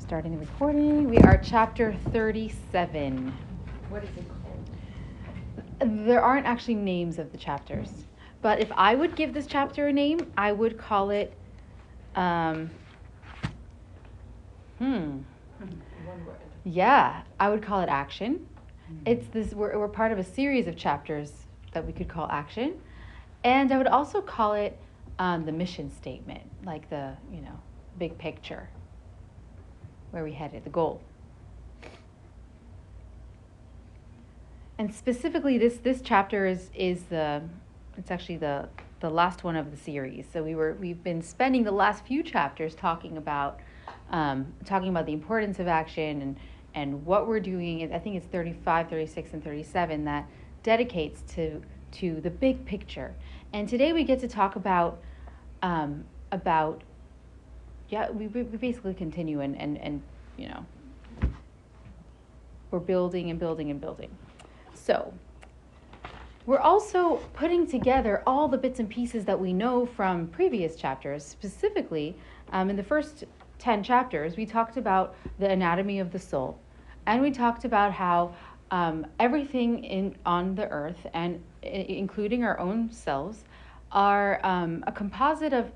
Starting the recording. We are chapter 37. What is it called? There aren't actually names of the chapters, but if I would give this chapter a name, I would call it, One word. yeah, I would call it action. It's this. We're part of a series of chapters that we could call action, and I would also call it the mission statement, like the big picture, where we headed, the goal. And specifically, this chapter is it's actually the last one of the series. So we've been spending the last few chapters talking about the importance of action and what we're doing. I think it's 35, 36, and 37 that dedicates to the big picture. And today we get to talk about we basically continue and we're building and building and building. So we're also putting together all the bits and pieces that we know from previous chapters. Specifically, in the first 10 chapters, we talked about the anatomy of the soul, and we talked about how everything on the earth, and including our own selves, are a composite of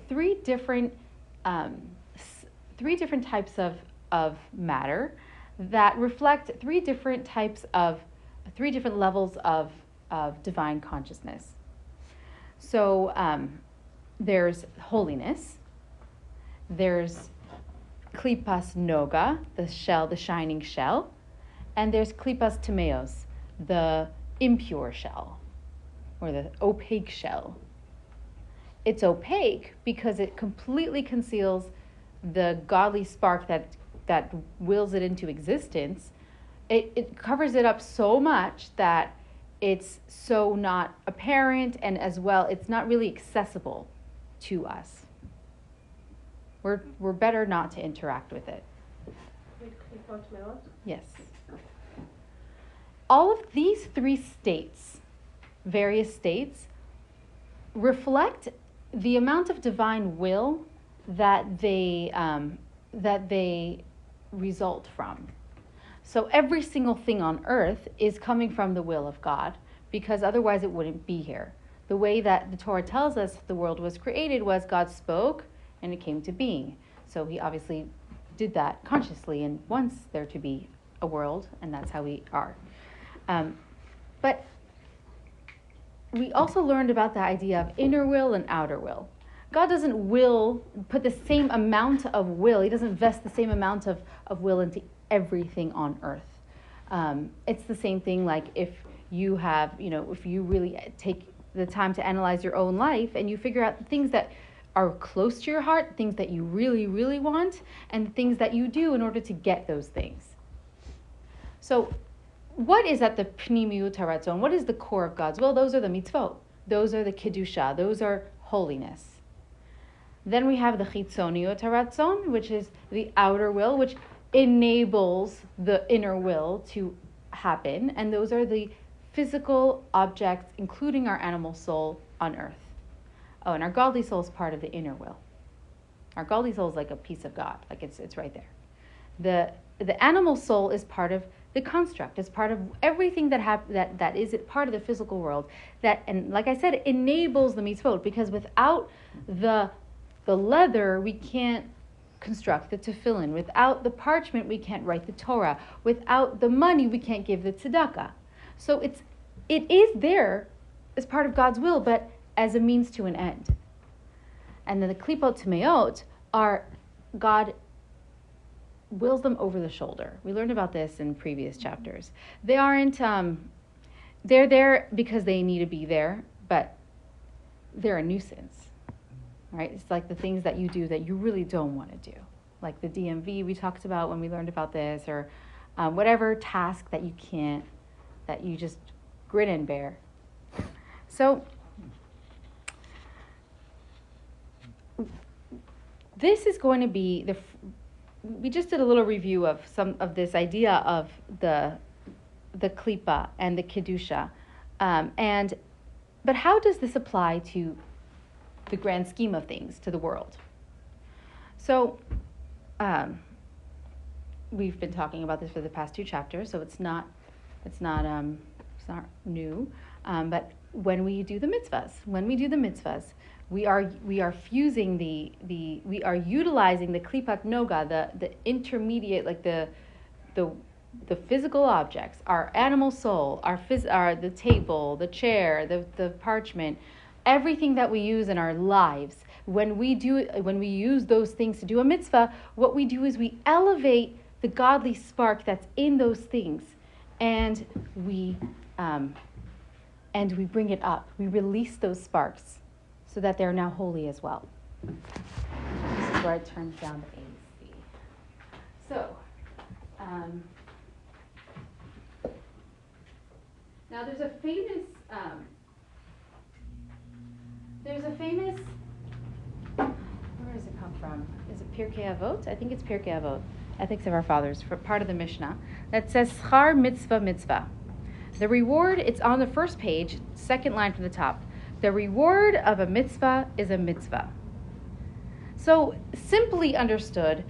three different types of matter that reflect three different levels of divine consciousness. So there's holiness, there's klipas noga, the shining shell, and there's klipas timeos, the impure shell, or the opaque shell. It's opaque because it completely conceals the godly spark that wills it into existence. It covers it up so much that it's so not apparent, and as well, it's not really accessible to us. We're better not to interact with it. Yes. All of these three states, various states, reflect the amount of divine will that they result from. So every single thing on earth is coming from the will of God, because otherwise it wouldn't be here. The way that the Torah tells us the world was created was God spoke and it came to being. So he obviously did that consciously and wants there to be a world, and that's how we are. But we also learned about the idea of inner will and outer will. God doesn't put the same amount of will. He doesn't vest the same amount of will into everything on earth. It's the same thing like if you have, if you really take the time to analyze your own life and you figure out the things that are close to your heart, things that you really, really want, and things that you do in order to get those things. So what is at the pnimiut haratzon? What is the core of God's will? Those are the mitzvot. Those are the kedusha. Those are holiness. Then we have the chitzoniut haratzon, which is the outer will, which enables the inner will to happen. And those are the physical objects, including our animal soul on earth. Oh, and our godly soul is part of the inner will. Our godly soul is like a piece of God, like it's right there. The animal soul is part of the construct. It's part of everything that is part of the physical world. And like I said, it enables the mitzvot, because without the leather, we can't construct the tefillin. Without the parchment, we can't write the Torah. Without the money, we can't give the tzedakah. So it is there as part of God's will, but as a means to an end. And then the klipot timeot are God wills them over the shoulder. We learned about this in previous chapters. They aren't, they're there because they need to be there, but they're a nuisance, right? It's like the things that you do that you really don't want to do. Like the DMV we talked about when we learned about this, or whatever task that you just grin and bear. So this is going to be we just did a little review of some of this idea of the klipa and the kedusha, but how does this apply to the grand scheme of things, to the world? So we've been talking about this for the past 2 chapters, so it's not new. But when we do the mitzvahs, we are fusing we are utilizing the klipat noga, the intermediate, like the physical objects, our animal soul, the table, the chair, the parchment, everything that we use in our lives. When we use those things to do a mitzvah, what we do is we elevate the godly spark that's in those things, and we bring it up. We release those sparks so that they're now holy as well. This is where I turn down the AC. So, now there's a famous, where does it come from? Is it Pirkei Avot? I think it's Pirkei Avot, Ethics of Our Fathers, for part of the Mishnah, that says, Schar mitzvah mitzvah. The reward, it's on the first page, second line from the top. The reward of a mitzvah is a mitzvah. So, simply understood,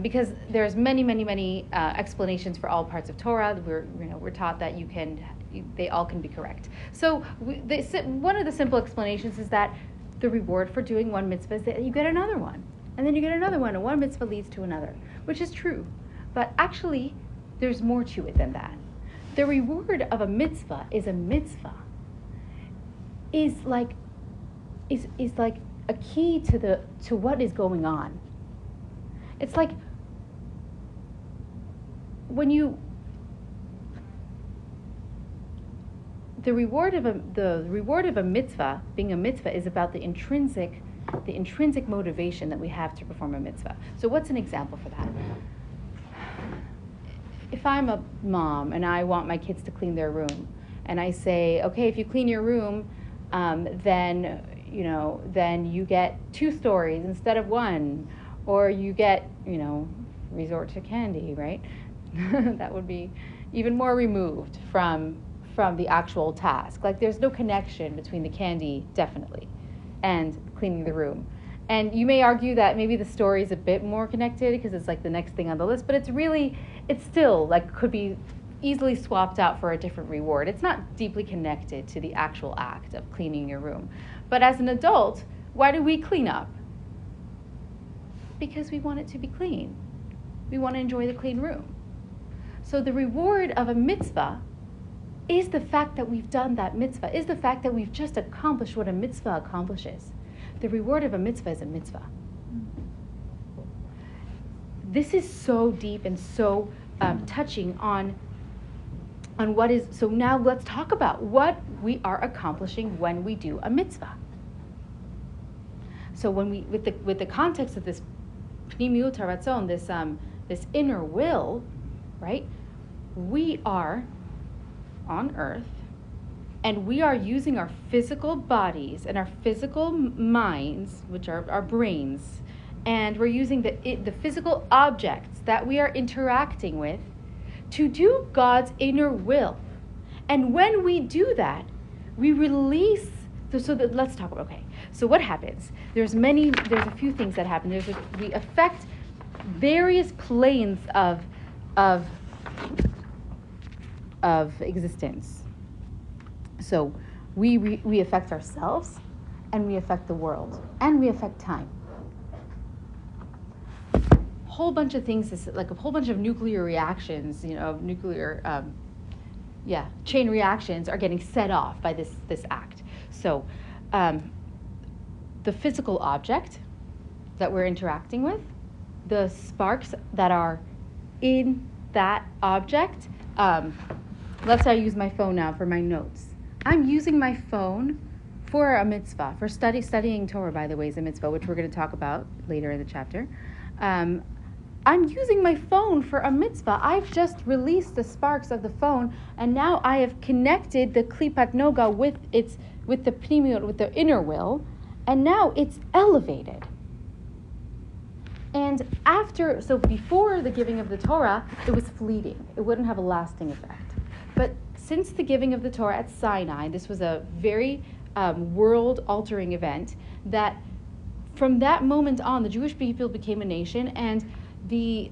because there's many explanations for all parts of Torah. We're taught that they all can be correct. So one of the simple explanations is that the reward for doing one mitzvah is that you get another one, and then you get another one, and one mitzvah leads to another, which is true. But actually, there's more to it than that. The reward of a mitzvah is like a key to what is going on. It's like the reward of a mitzvah, being a mitzvah, is about the intrinsic motivation that we have to perform a mitzvah. So what's an example for that? If I'm a mom and I want my kids to clean their room, and I say, okay, if you clean your room, then you get 2 stories instead of 1, or you get, resort to candy, right? That would be even more removed from the actual task. Like, there's no connection between the candy, definitely, and cleaning the room. And you may argue that maybe the story is a bit more connected because it's like the next thing on the list, but it's still like could be easily swapped out for a different reward. It's not deeply connected to the actual act of cleaning your room. But as an adult, why do we clean up? Because we want it to be clean. We want to enjoy the clean room. So the reward of a mitzvah is the fact that we've done that mitzvah, is the fact that we've just accomplished what a mitzvah accomplishes. The reward of a mitzvah is a mitzvah. This is so deep and so touching on what is. So now let's talk about what we are accomplishing when we do a mitzvah. So when we, with the context of this pnimiut haratzon, this inner will, right? We are on earth, and we are using our physical bodies and our physical minds, which are our brains, and we're using the physical objects that we are interacting with to do God's inner will. And when we do that, we release. Let's talk about, okay. So what happens? There's a few things that happen. We affect various planes of existence. So we affect ourselves, and we affect the world, and we affect time. Whole bunch of things, like a whole bunch of nuclear reactions, chain reactions are getting set off by this act. So the physical object that we're interacting with, the sparks that are in that object. Let's say I use my phone now for my notes. I'm using my phone for a mitzvah, for studying Torah, by the way, is a mitzvah, which we're going to talk about later in the chapter. I'm using my phone for a mitzvah. I've just released the sparks of the phone, and now I have connected the klipat noga with the pnimiut, with the inner will, and now it's elevated. And before the giving of the Torah, it was fleeting. It wouldn't have a lasting effect. But since the giving of the Torah at Sinai, this was a very world-altering event, that from that moment on, the Jewish people became a nation, and the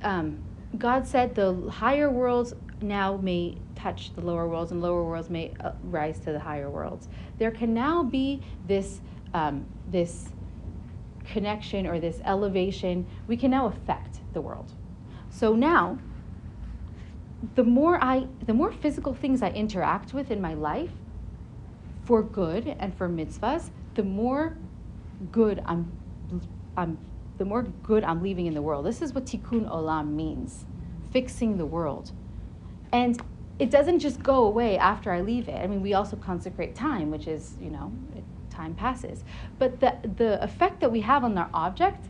God said the higher worlds now may touch the lower worlds, and lower worlds may rise to the higher worlds. There can now be this this connection or this elevation. We can now affect the world. So now, the more physical things I interact with in my life, for good and for mitzvahs, the more good I'm leaving in the world. This is what tikkun olam means, fixing the world. And it doesn't just go away after I leave it. I mean, we also consecrate time, which is, time passes. But the effect that we have on our object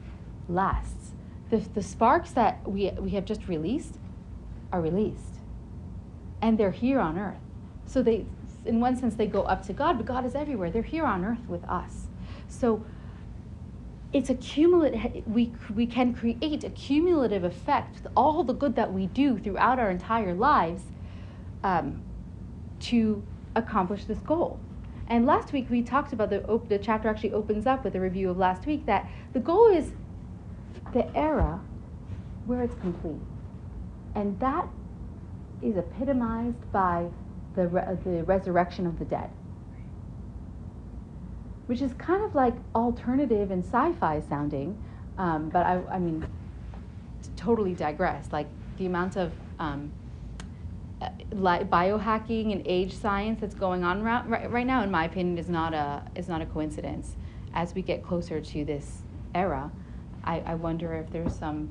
lasts. The sparks that we have just released are released. And they're here on earth. So they, in one sense, they go up to God, but God is everywhere. They're here on earth with us. So it's a cumulative, we can create a cumulative effect with all the good that we do throughout our entire lives to accomplish this goal. And last week we talked about the chapter actually opens up with a review of last week, that the goal is the era where it's complete. And that is epitomized by the resurrection of the dead, which is kind of like alternative and sci-fi sounding, but I mean, totally digress. Like the amount of biohacking and age science that's going on right now, in my opinion, is not a coincidence. As we get closer to this era, I wonder if there's some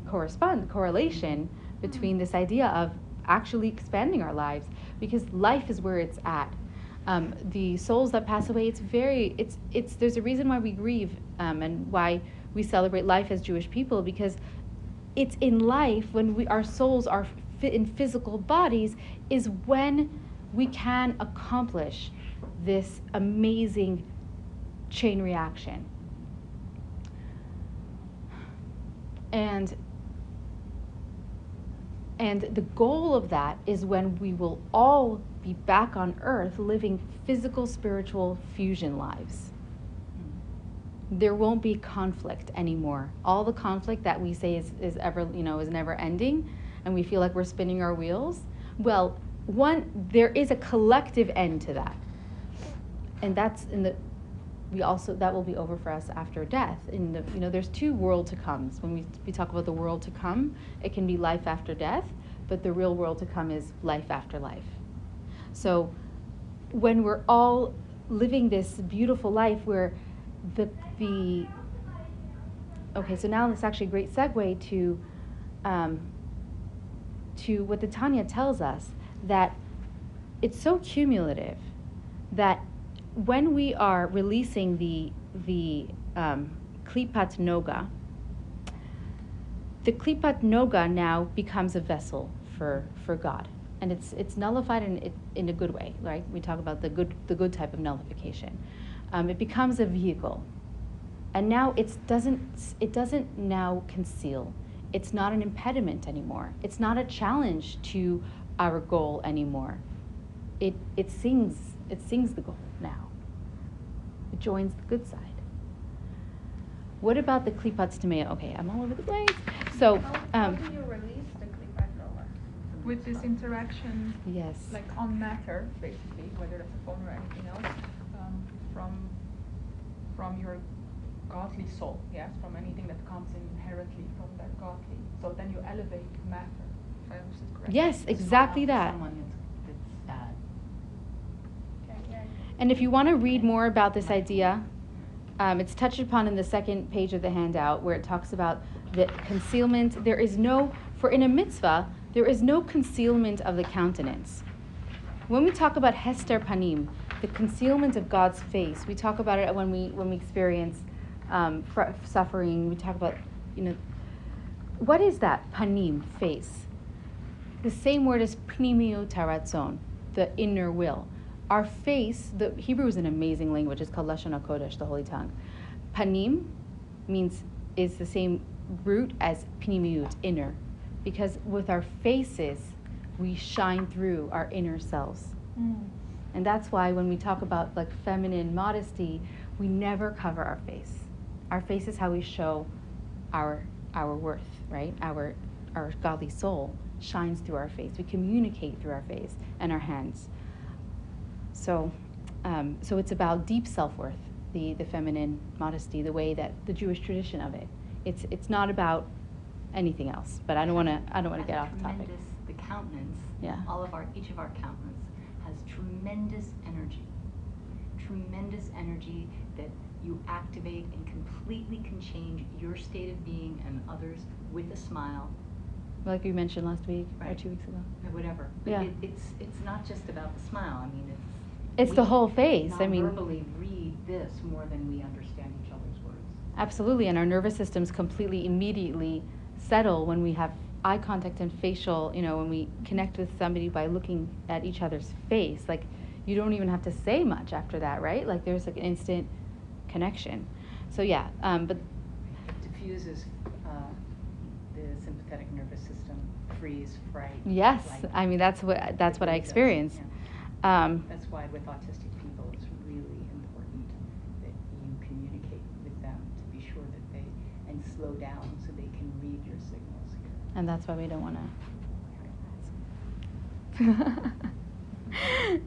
correlation between this idea of actually expanding our lives, because life is where it's at. The souls that pass away, there's a reason why we grieve and why we celebrate life as Jewish people, because it's in life when our souls are in physical bodies is when we can accomplish this amazing chain reaction. And the goal of that is when we will all be back on earth living physical, spiritual fusion lives. There won't be conflict anymore. All the conflict that we say is never ending, and we feel like we're spinning our wheels. Well, there is a collective end to that. And that's that will be over for us after death. There's two world to comes. When we talk about the world to come, it can be life after death, but the real world to come is life after life. So when we're all living this beautiful life where okay, so now it's actually a great segue to what the Tanya tells us, that it's so cumulative that when we are releasing the Klipat Noga, the Klipat Noga now becomes a vessel for God. And it's nullified in a good way, right? We talk about the good type of nullification. It becomes a vehicle, and now it doesn't now conceal. It's not an impediment anymore. It's not a challenge to our goal anymore. It sings the goal now. It joins the good side. What about the Klipat Tamea? Okay, I'm all over the place. So how do you release the Klipat Noga? With this interaction, yes, like on matter, basically, whether that's a phone or anything else, from your godly soul, yes, from anything that comes inherently from that godly. So then you elevate matter, if I understood correctly. yes, exactly that. And if you want to read more about this idea, it's touched upon in the second page of the handout, where it talks about the concealment. In a mitzvah, there is no concealment of the countenance. When we talk about Hester Panim, the concealment of God's face, we talk about it when we experience suffering. We talk about, what is that Panim, face? The same word as Pnimiut Taratzon, the inner will. Our face, the Hebrew is an amazing language. It's called Lashon HaKodesh, the Holy Tongue. Panim is the same root as Pnimiut, inner, because with our faces we shine through our inner selves. And that's why when we talk about like feminine modesty, we never cover our face. Our face is how we show our worth, right? our godly soul shines through our face. We communicate through our face and our hands. So it's about deep self-worth, the feminine modesty, the way that the Jewish tradition of it. It's not about anything else. But I don't want to get off the topic. The countenance. Yeah. Each of our countenance has tremendous energy. Tremendous energy that you activate and completely can change your state of being and others with a smile. Like we mentioned last week or Right. 2 weeks ago. Or whatever. But Yeah. it's not just about the smile. I mean, It's the whole face. I mean, verbally read this more than we understand each other's words. absolutely, and our nervous systems completely immediately settle when we have eye contact and facial, when we connect with somebody by looking at each other's face. Like, you don't even have to say much after that, right? Like, there's like an instant connection. So yeah, but It diffuses the sympathetic nervous system, freeze, fright. yes, like, I mean that's what it I really does, experience. yeah. Um, That's why with autistic people, it's really important that you communicate with them to be sure that and slow down so they can read your signals here. and that's why we don't want to.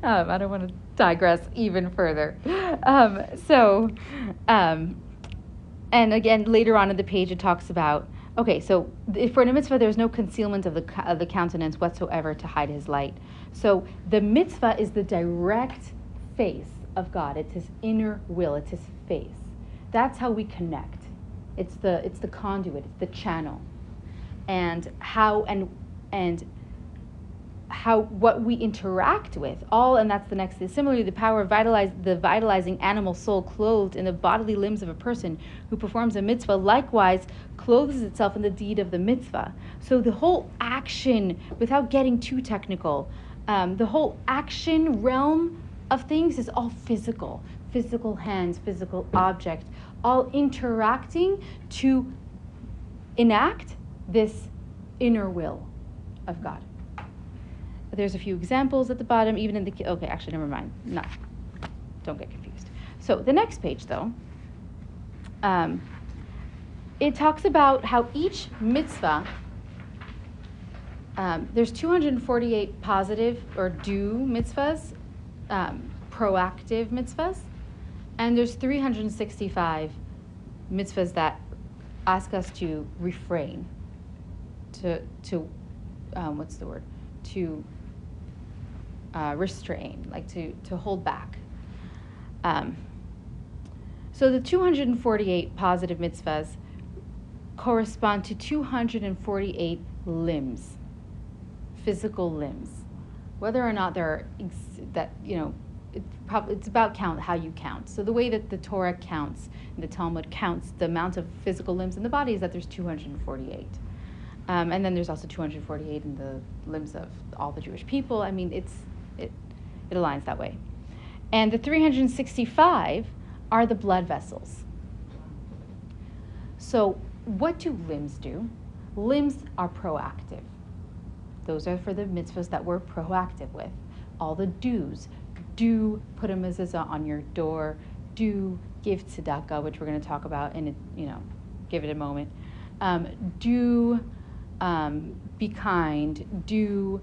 I don't want to digress even further. And again, later on in the page, it talks about, okay, so for a mitzvah, there's no concealment of the countenance whatsoever to hide his light. So the mitzvah is the direct face of God. It's his inner will. It's his face. That's how we connect. It's the conduit. It's the channel. And what we interact with, and that's the next thing. Similarly, the power of the vitalizing animal soul clothed in the bodily limbs of a person who performs a mitzvah likewise clothes itself in the deed of the mitzvah. So the whole action, without getting too technical, the whole action realm of things is all physical hands, physical objects, all interacting to enact this inner will of God. There's a few examples at the bottom, even in the... Okay, actually, never mind. No, don't get confused. So the next page, though, it talks about how each mitzvah, there's 248 positive or do mitzvahs, proactive mitzvahs, and there's 365 mitzvahs that ask us to refrain, to what's the word? To restrain, like to hold back. So the 248 positive mitzvahs correspond to 248 limbs, physical limbs. Whether or not there are it's about how you count. So the way that the Torah counts, and the Talmud counts the amount of physical limbs in the body is that there's 248. And then there's also 248 in the limbs of all the Jewish people. I mean, it aligns that way. And the 365 are the blood vessels. So what do limbs do? Limbs are proactive. Those are for the mitzvahs that we're proactive with. All the do's. Do put a mezuzah on your door. Do give tzedakah, which we're going to talk about in give it a moment. Do be kind. Do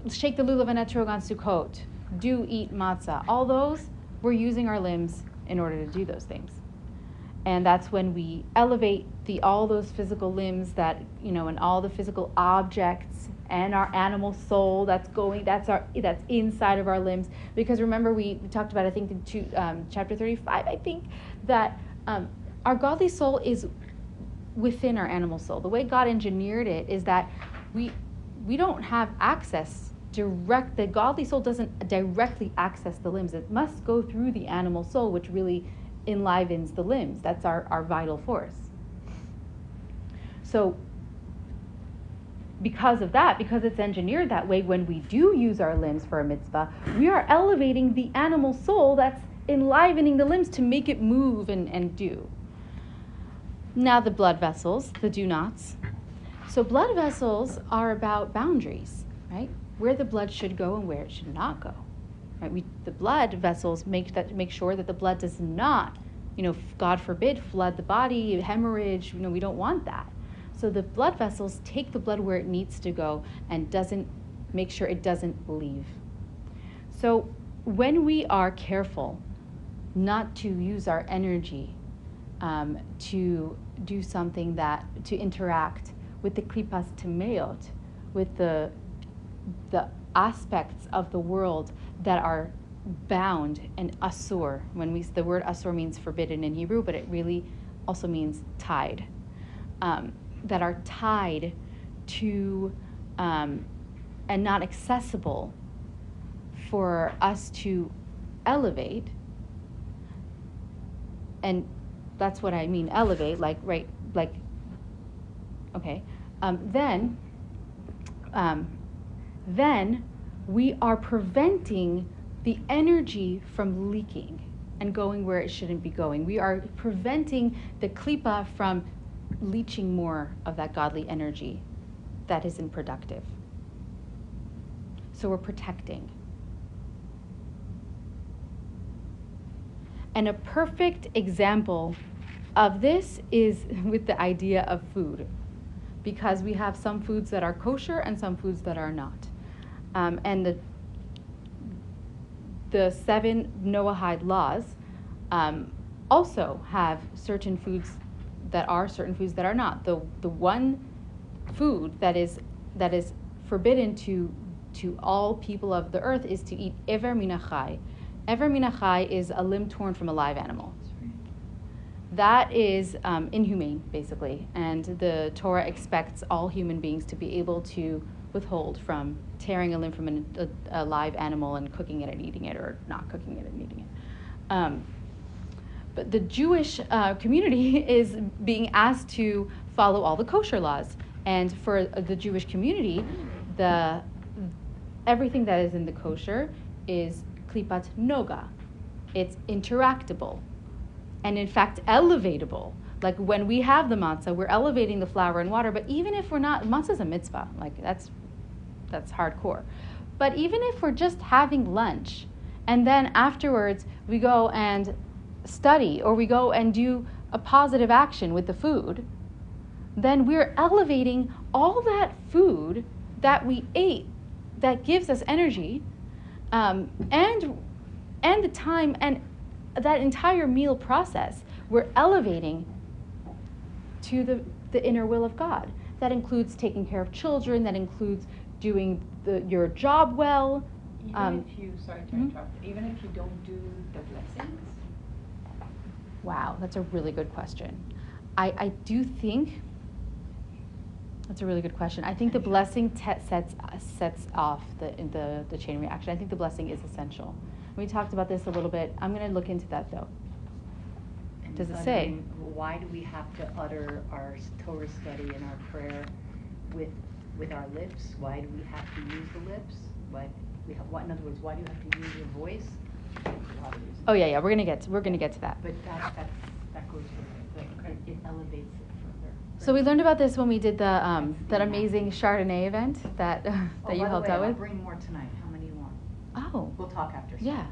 shake the lulav and etrog on Sukkot. Do eat matzah. All those, we're using our limbs in order to do those things. And that's when we elevate all those physical limbs and all the physical objects and our animal soul that's inside of our limbs. Because remember, we talked about, I think, in chapter 35, I think, that our godly soul is within our animal soul. The way God engineered it is that we don't have access the godly soul doesn't directly access the limbs. It must go through the animal soul, which really enlivens the limbs. That's our vital force. So because of that, because it's engineered that way, when we do use our limbs for a mitzvah, we are elevating the animal soul that's enlivening the limbs to make it move and do. Now the blood vessels, the do-nots. So blood vessels are about boundaries, right? Where the blood should go and where it should not go. Right? The blood vessels make sure that the blood does not, God forbid, flood the body, hemorrhage. We don't want that. So the blood vessels take the blood where it needs to go and doesn't make sure it doesn't leave. So when we are careful not to use our energy to do something to interact with the klipas temeot, with the aspects of the world that are bound and asur. The word asur means forbidden in Hebrew, but it really also means tied. That are tied to and not accessible for us to elevate. And that's what I mean, elevate, then we are preventing the energy from leaking and going where it shouldn't be going. We are preventing the klipa from leaching more of that godly energy that isn't productive. So we're protecting. And a perfect example of this is with the idea of food, because we have some foods that are kosher and some foods that are not. And the 7 Noahide laws also have certain foods that are, certain foods that are not. The one food that is forbidden to all people of the earth is to eat Ever Min HaChai. Ever Min HaChai is a limb torn from a live animal. That is inhumane, basically, and the Torah expects all human beings to be able to withhold from tearing a limb from a live animal and cooking it and eating it, or not cooking it and eating it. But the Jewish community is being asked to follow all the kosher laws, and for the Jewish community, everything that is in the kosher is klipat noga. It's interactable, and in fact elevatable. Like when we have the matzah, we're elevating the flour and water, but even if we're not, matzah is a mitzvah, like that's hardcore. But even if we're just having lunch, and then afterwards we go and study, or we go and do a positive action with the food, then we're elevating all that food that we ate that gives us energy, and the time and that entire meal process, we're elevating to the inner will of God. That includes taking care of children, that includes doing your job well. Even if you, sorry to interrupt, even if you don't do the blessings? Wow, that's a really good question. I do think, that's a really good question. I think the blessing sets off the chain reaction. I think the blessing is essential. We talked about this a little bit. I'm going to look into that though. And does it say? Why do we have to utter our Torah study and our prayer with our lips? Why do we have to use the lips? In other words, why do you have to use your voice? Oh yeah, we're gonna get to that. But that goes further. It elevates it further. So we learned about this when we did the that amazing Chardonnay event that you helped out with. I'll bring more tonight. How many you want? Oh. We'll talk after. Yeah.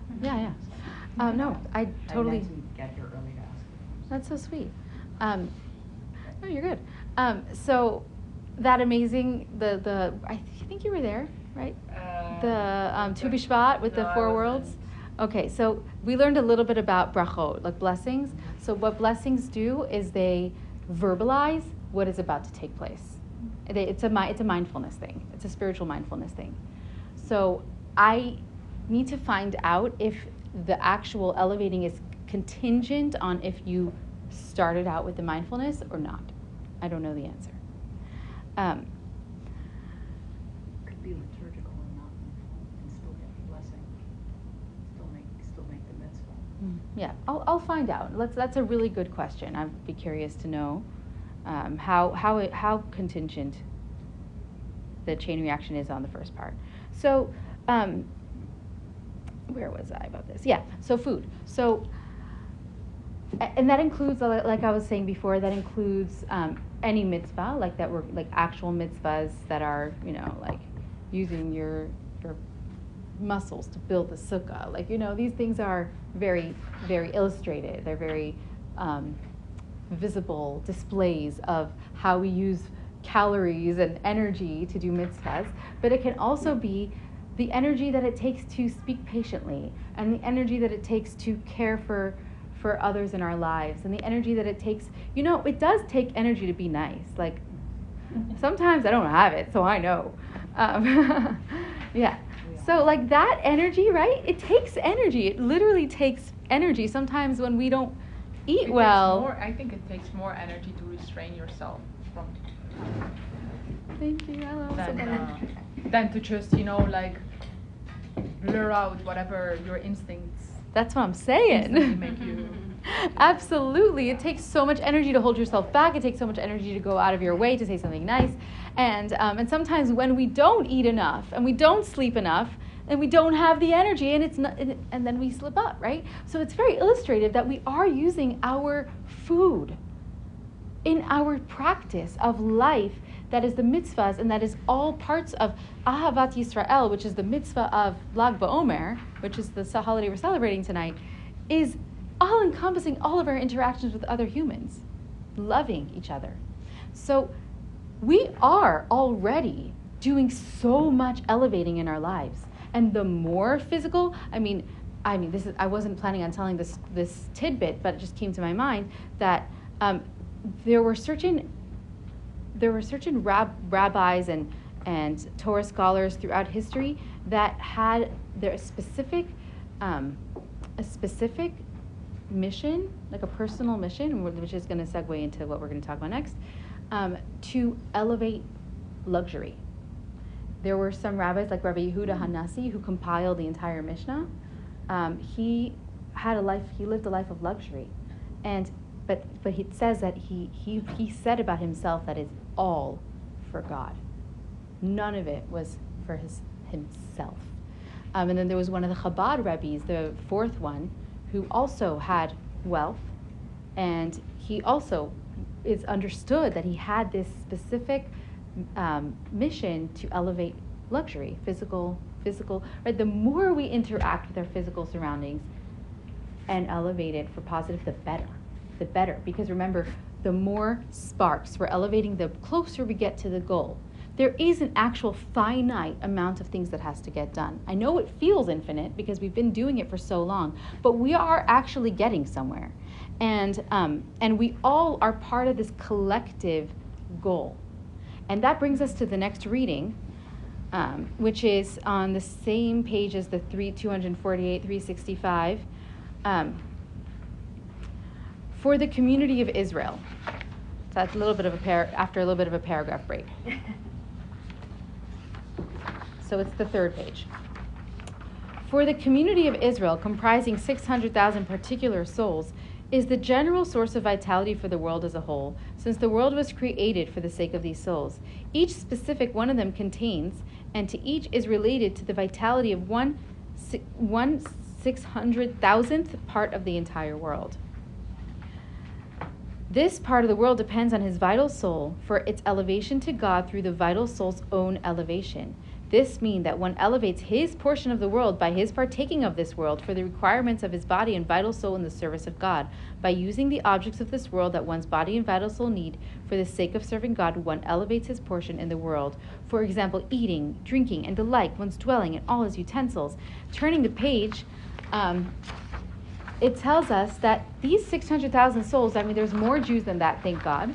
No, I totally. I meant to get here early to ask. That's so sweet. No, you're good. So that amazing I think you were there, right? The Tu B'Shvat with the 4 worlds. Okay, so we learned a little bit about brachot, like blessings. So what blessings do is they verbalize what is about to take place. It's a mindfulness thing. It's a spiritual mindfulness thing. So I need to find out if the actual elevating is contingent on if you started out with the mindfulness or not. I don't know the answer. Could be liturgical and not mindful, and still get the blessing. Still make the mitzvah. Yeah, I'll find out. That's a really good question. I'd be curious to know how contingent the chain reaction is on the first part. So, where was I about this? Yeah, so food. So, and that includes, like I was saying before, that includes any mitzvah, like actual mitzvahs that are, like using your muscles to build the sukkah. These things are very, very illustrated. They're very visible displays of how we use calories and energy to do mitzvahs, but it can also be the energy that it takes to speak patiently, and the energy that it takes to care for others in our lives, and the energy that it takes, it does take energy to be nice. Like, sometimes I don't have it, so I know. Yeah. So like that energy, right? It takes energy. It literally takes energy. Sometimes when we don't eat I think it takes more energy to restrain yourself from Thank you. than to just, like blur out whatever your instincts That's what I'm instantly saying. make you. Absolutely. It takes so much energy to hold yourself back. It takes so much energy to go out of your way to say something nice. And sometimes when we don't eat enough and we don't sleep enough and we don't have the energy and then we slip up, right? So it's very illustrative that we are using our food in our practice of life, that is the mitzvahs, and that is all parts of Ahavat Yisrael, which is the mitzvah of Lag BaOmer, which is the holiday we're celebrating tonight, is all encompassing all of our interactions with other humans, loving each other. So we are already doing so much elevating in our lives. And the more physical, I mean, I wasn't planning on telling this tidbit, but it just came to my mind that there were certain rabbis and Torah scholars throughout history that had their specific mission, like a personal mission, which is going to segue into what we're going to talk about next, to elevate luxury. There were some rabbis like Rabbi Yehuda Hanasi who compiled the entire Mishnah. He lived a life of luxury, but it says that he said about himself that it's all for God. None of it was for himself. And then there was one of the Chabad rabbis, the fourth one, who also had wealth, and he also is understood that he had this specific mission to elevate luxury, physical, right? The more we interact with our physical surroundings and elevate it for positive, the better. Because remember, the more sparks we're elevating, the closer we get to the goal. There is an actual finite amount of things that has to get done. I know it feels infinite because we've been doing it for so long, but we are actually getting somewhere. And we all are part of this collective goal. And that brings us to the next reading, which is on the same page as the 248, 365, for the community of Israel. So that's a little bit of after a little bit of a paragraph break. So it's the third page. For the community of Israel, comprising 600,000 particular souls, is the general source of vitality for the world as a whole, since the world was created for the sake of these souls. Each specific one of them contains, and to each is related to the vitality of one 600,000th part of the entire world. This part of the world depends on his vital soul for its elevation to God through the vital soul's own elevation. This means that one elevates his portion of the world by his partaking of this world for the requirements of his body and vital soul in the service of God. By using the objects of this world that one's body and vital soul need for the sake of serving God, one elevates his portion in the world. For example, eating, drinking, and the like, one's dwelling and all his utensils. Turning the page, it tells us that these 600,000 souls, there's more Jews than that, thank God,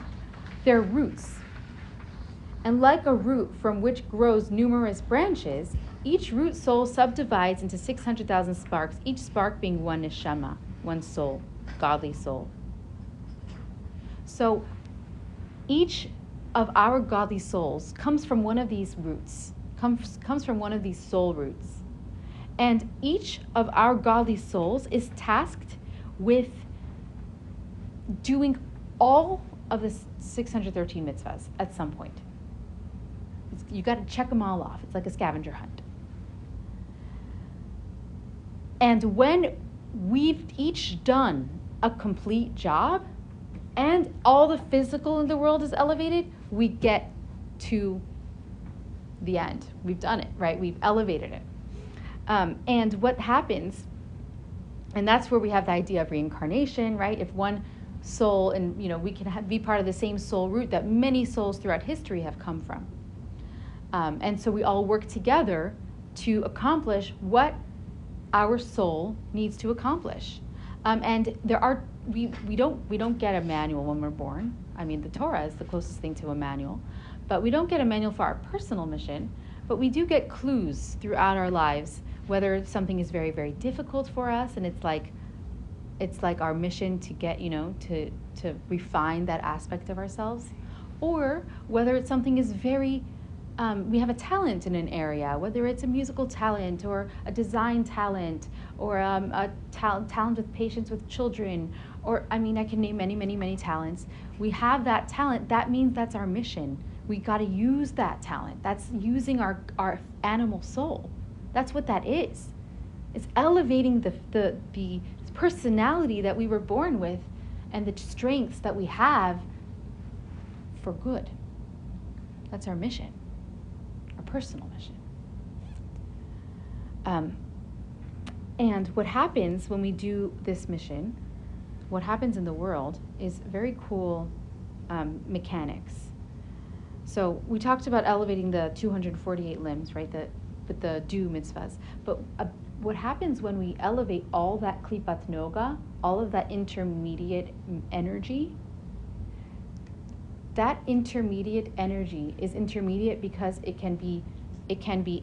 they're roots. And like a root from which grows numerous branches, each root soul subdivides into 600,000 sparks, each spark being one neshama, one soul, godly soul. So each of our godly souls comes from one of these roots, comes from one of these soul roots. And each of our godly souls is tasked with doing all of the 613 mitzvahs at some point. You got to check them all off. It's like a scavenger hunt. And when we've each done a complete job and all the physical in the world is elevated, we get to the end. We've done it, right? We've elevated it. And what happens, and that's where we have the idea of reincarnation, right? If one soul, and we can be part of the same soul root that many souls throughout history have come from. And so we all work together to accomplish what our soul needs to accomplish. And we don't get a manual when we're born. I mean, the Torah is the closest thing to a manual, but we don't get a manual for our personal mission. But we do get clues throughout our lives, whether something is very, very difficult for us, and it's like our mission to get, to refine that aspect of ourselves, or whether it's something is very, we have a talent in an area, whether it's a musical talent or a design talent or a talent with patience with children, or I can name many, many, many talents. We have that talent. That means that's our mission. We got to use that talent. That's using our animal soul. That's what that is. It's elevating the personality that we were born with and the strengths that we have for good. That's our mission, our personal mission. And what happens when we do this mission, what happens in the world is very cool mechanics. So we talked about elevating the 248 limbs, right? With the do mitzvahs. But what happens when we elevate all that klipat noga, all of that intermediate energy? That intermediate energy is intermediate because it can be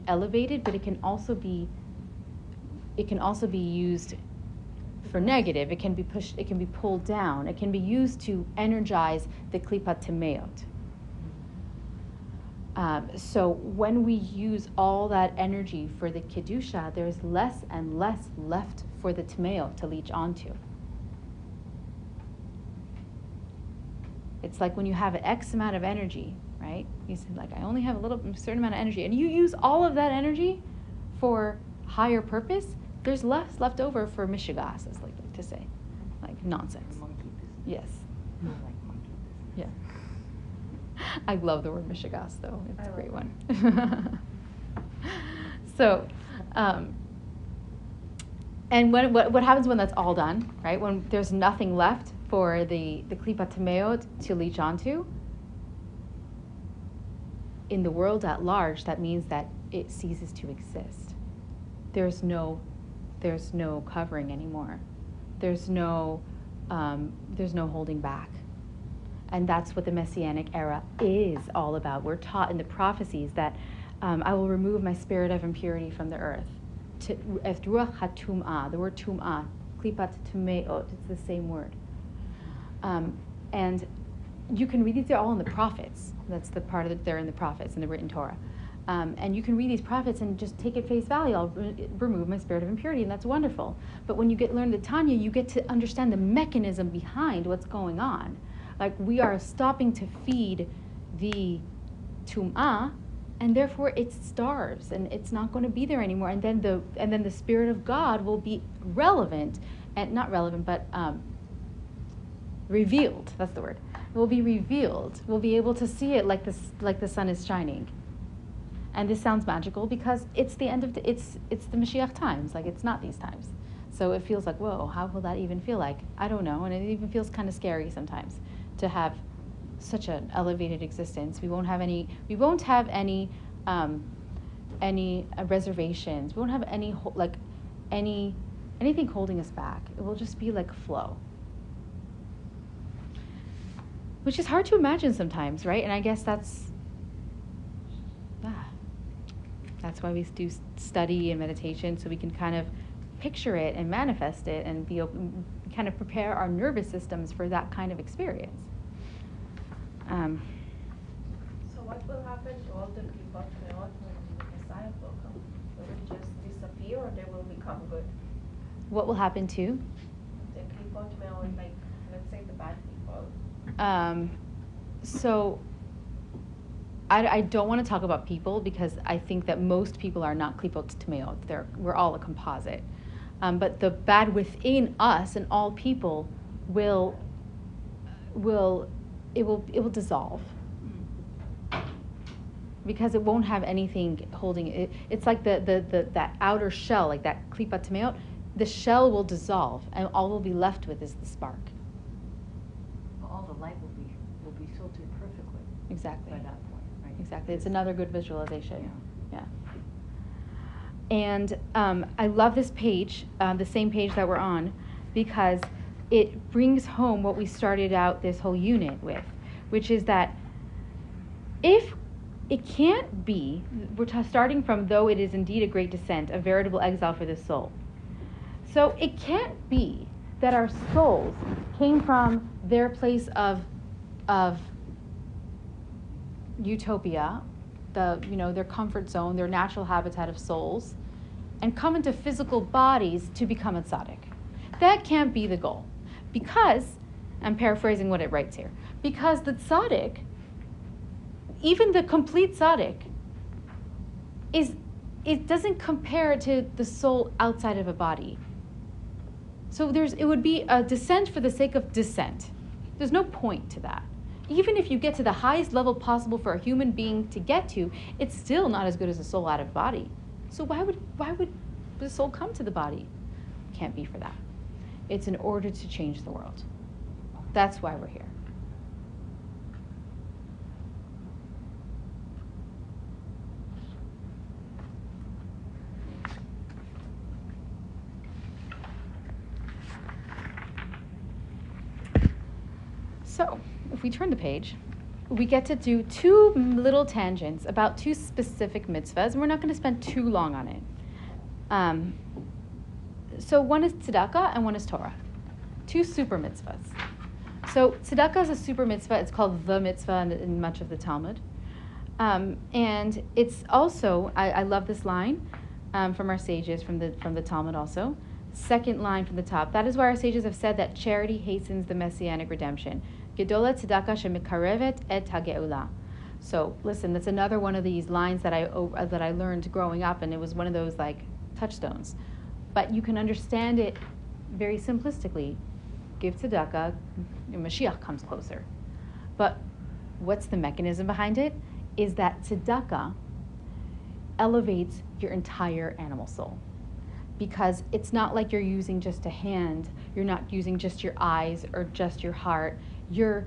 elevated, but it can also be used for negative. It can be pushed. It can be pulled down. It can be used to energize the klipat tameot. So when we use all that energy for the kedusha, there's less and less left for the tameot to leech onto. It's like when you have an X amount of energy, right? You say, I only have a certain amount of energy, and you use all of that energy for higher purpose, there's less left over for mishigas, as like to say, like nonsense. Monkey business. Yes. More like monkey business. Yeah. I love the word mishigas, though. It's I a great love one. So, and what happens when that's all done, right? When there's nothing left for the klipat tameot to leech onto, in the world at large, that means that it ceases to exist. There's no covering anymore. There's no holding back. And that's what the Messianic era is all about. We're taught in the prophecies that I will remove my spirit of impurity from the earth. Ruach hatum'ah, the word tum'ah, klipat tumeot, it's the same word. And you can read these, they're all in the prophets. That's the part of it, they're in the prophets, in the written Torah. And you can read these prophets and just take at face value, I'll remove my spirit of impurity, and that's wonderful. But when you learn the Tanya, you get to understand the mechanism behind what's going on. Like, we are stopping to feed the tum'ah, and therefore it starves, and it's not going to be there anymore. And then the Spirit of God will be relevant, and not relevant, but revealed. That's the word. It will be revealed. We'll be able to see it like the sun is shining. And this sounds magical because it's the end of it's the Mashiach times. Like, it's not these times. So it feels like, whoa, how will that even feel like? I don't know. And it even feels kind of scary sometimes to have such an elevated existence. We won't have any reservations. We won't have anything holding us back. It will just be like flow. Which is hard to imagine sometimes, right? And I guess that's why we do study and meditation, so we can kind of picture it and manifest it and be open, kind of prepare our nervous systems for that kind of experience. So what will happen to all the Klipot Meot when the Messiah will come? Will it just disappear, or they will become good? What will happen to? The Klipot Meot, like, let's say the bad people. So I don't want to talk about people, because I think that most people are not klipot tameot. We're all a composite. But the bad within us and all people will dissolve, because it won't have anything holding it. It's like that outer shell, like that klipat tameot. The shell will dissolve, and all we'll be left with is the spark. Exactly. by that point, right? Exactly. It's another good visualization. Yeah. Yeah. And I love this page, the same page that we're on, because it brings home what we started out this whole unit with, which is that if it can't be, we're starting from though it is indeed a great descent, a veritable exile for the soul. So it can't be that our souls came from their place of utopia, their comfort zone, their natural habitat of souls, and come into physical bodies to become a tzaddik. That can't be the goal. Because, I'm paraphrasing what it writes here, because the tzaddik, even the complete tzaddik, it doesn't compare to the soul outside of a body. So it would be a descent for the sake of descent. There's no point to that. Even if you get to the highest level possible for a human being to get to, it's still not as good as a soul out of body. So why would the soul come to the body? Can't be for that. It's in order to change the world. That's why we're here. So, if we turn the page, we get to do two little tangents about two specific mitzvahs, and we're not going to spend too long on it. So one is tzedakah and one is Torah. Two super mitzvahs. So tzedakah is a super mitzvah. It's called the mitzvah in much of the Talmud. And it's also, I love this line from our sages from the Talmud also. Second line from the top. That is why our sages have said that charity hastens the messianic redemption. Gedola tzedakah shemikarevet et hageula. So listen, that's another one of these lines that I learned growing up, and it was one of those like touchstones. But you can understand it very simplistically. Give tzedakah, Mashiach comes closer. But what's the mechanism behind it? Is that tzedakah elevates your entire animal soul. Because it's not like you're using just a hand, you're not using just your eyes or just your heart. Your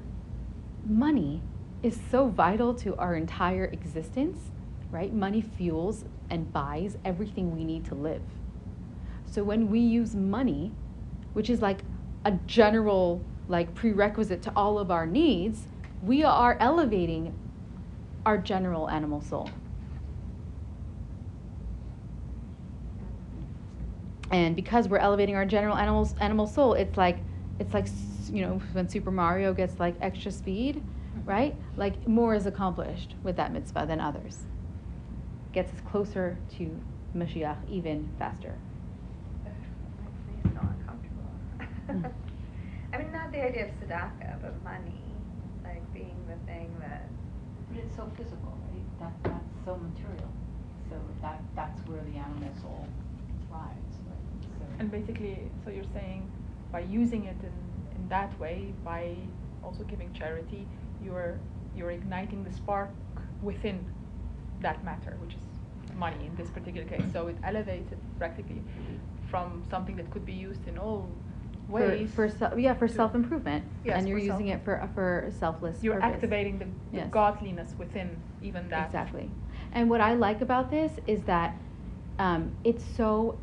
money is so vital to our entire existence, right? Money fuels and buys everything we need to live. So when we use money, which is like a general prerequisite to all of our needs, we are elevating our general animal soul. And because we're elevating our general animal soul, it's like when Super Mario gets like extra speed, right? Like more is accomplished with that mitzvah than others. Gets us closer to Mashiach even faster. Makes me so uncomfortable. I mean, not the idea of tzedakah, but money, like being the thing that. But it's so physical, right? That's so material. So that's where the animal soul thrives. Right? So. And basically, so you're saying by using it in that way, by also giving charity, you're igniting the spark within that matter, which is money in this particular case. So it elevates it practically from something that could be used in all ways. For self-improvement. Yes, and you're for using it for selfless You're purpose. activating the Yes. godliness within even that. Exactly. And what I like about this is that it's so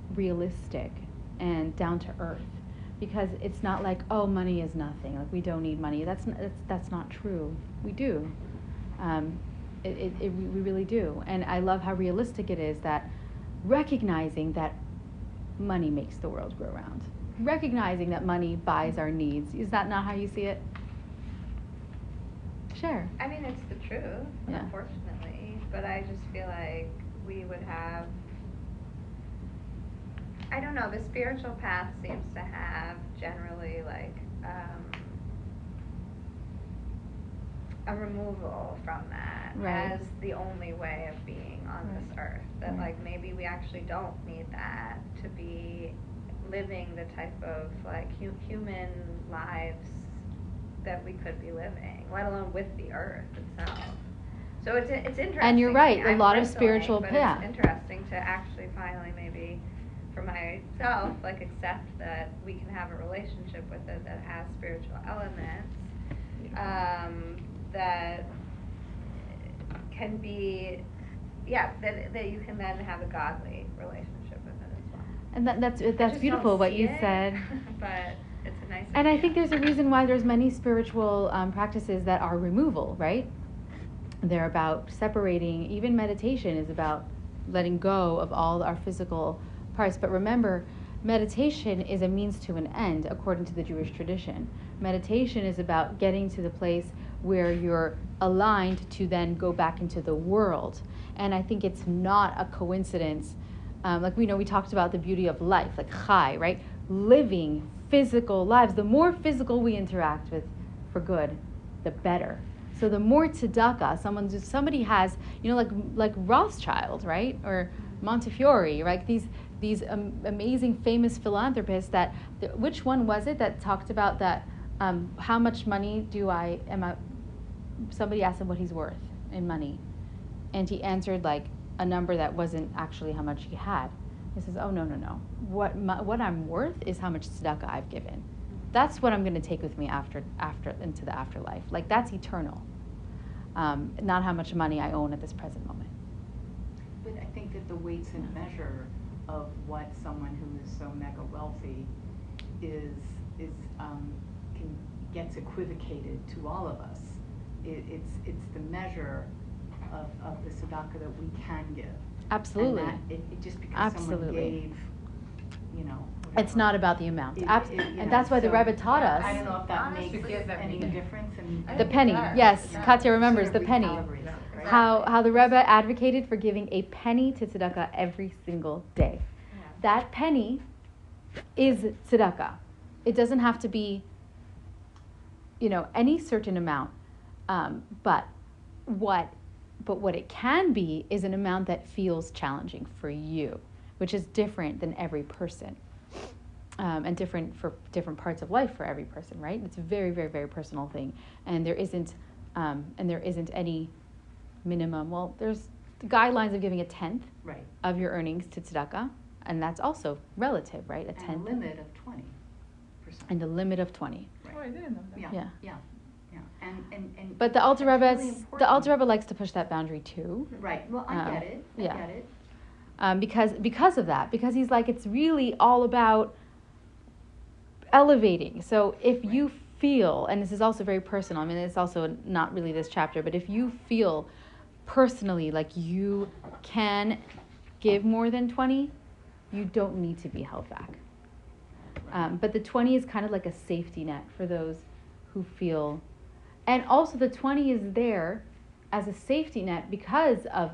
realistic and down to earth, because it's not like, oh, money is nothing, like we don't need money. That's not true. We do. We really do. And I love how realistic it is, that recognizing that money makes the world go round. Recognizing that money buys our needs. Is that not how you see it? Sure. I mean, it's the truth, Yeah. unfortunately. But I just feel like we would have. I don't know. The spiritual path seems to have generally a removal from that Right. as the only way of being on this earth. That Right. maybe we actually don't need that to be living the type of human lives that we could be living, let alone with the earth itself. So it's interesting. And you're right, to me. a lot of I'm spiritual wrestling, but path. it's interesting to actually finally maybe for myself accept that we can have a relationship with it that has spiritual elements. that can be, that you can then have a godly relationship with it as well. And I that's just beautiful don't what see you it, said. But it's a nice And I idea. think there's a reason why there's many spiritual practices that are removal, right? They're about separating. Even meditation is about letting go of all our physical parts. But remember, meditation is a means to an end, according to the Jewish tradition. Meditation is about getting to the place where you're aligned to then go back into the world. And I think it's not a coincidence. Like we know, we talked about the beauty of life, like chai, right? Living physical lives. The more physical we interact with for good, the better. So the more tzedakah somebody has, like Rothschild, right, or Montefiore, right? These amazing, famous philanthropists. Which one was it that talked about that? How much money Somebody asked him what he's worth in money, and he answered like a number that wasn't actually how much he had. He says, "Oh no. What I'm worth is how much tzedakah I've given. That's what I'm going to take with me after into the afterlife. Like that's eternal. Not how much money I own at this present moment." But I think that the weights and measure of what someone who is so mega wealthy gets equivocated to all of us. It's the measure of the tzedakah that we can give. Absolutely. And that it just because Absolutely. someone gave, It's whatever. not about the amount. And know, that's why the so Rebbe taught us. I don't know if that Honestly, makes give every any day. difference. The penny, yes. Yeah. Katya remembers Sort the of penny. recalibrates it, right? How the Rebbe advocated for giving a penny to tzedakah every single day. Yeah. That penny is tzedakah. It doesn't have to be, any certain amount. But what it can be is an amount that feels challenging for you, which is different than every person, and different for different parts of life for every person, right? It's a very, very, very personal thing, and there isn't any minimum. Well, there's the guidelines of giving a tenth Right. of your earnings to tzedakah, and that's also relative, right? A And a tenth limit of 20%. and a limit of 20. Oh, I didn't know that. Yeah. Yeah. Yeah. And But the Alter Rebbe, that's really the important. Alter Rebbe likes to push that boundary too. Right. Well, I get it. I yeah. get it. Because of that, because he's like, it's really all about elevating. So if you feel, and this is also very personal, I mean, it's also not really this chapter, but if you feel personally like you can give more than 20, you don't need to be held back. But the 20 is kind of like a safety net for those who feel, and also the 20 is there as a safety net because of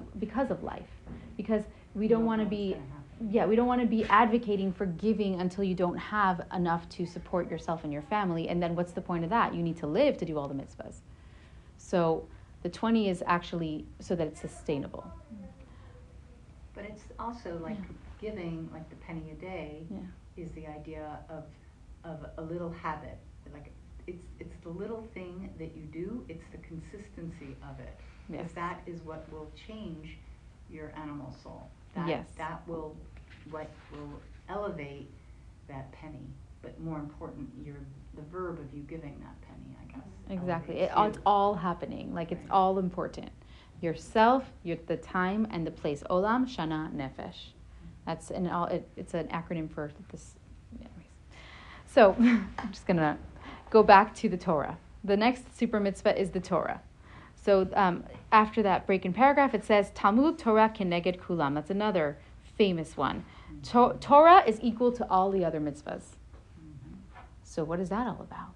life, because we don't want to be, we don't want to be advocating for giving until you don't have enough to support yourself and your family, and then what's the point of that? You need to live to do all the mitzvahs. So the 20 is actually so that it's sustainable. But it's also like giving, like the penny a day, is the idea of a little habit. Like it's the little thing that you do. It's the consistency of it. Yes. Because that is what will change your animal soul. That will what will elevate that penny. But more important, the verb of you giving that penny, I guess. Exactly. elevates It's you. all happening. Like it's Right. all important. Yourself, the time and the place. Olam, Shana, Nefesh. That's it's an acronym for this. Anyways. So I'm just gonna go back to the Torah. The next super mitzvah is the Torah. So after that break in paragraph, it says Talmud Torah keneged kulam. That's another famous one. Torah is equal to all the other mitzvahs. So what is that all about?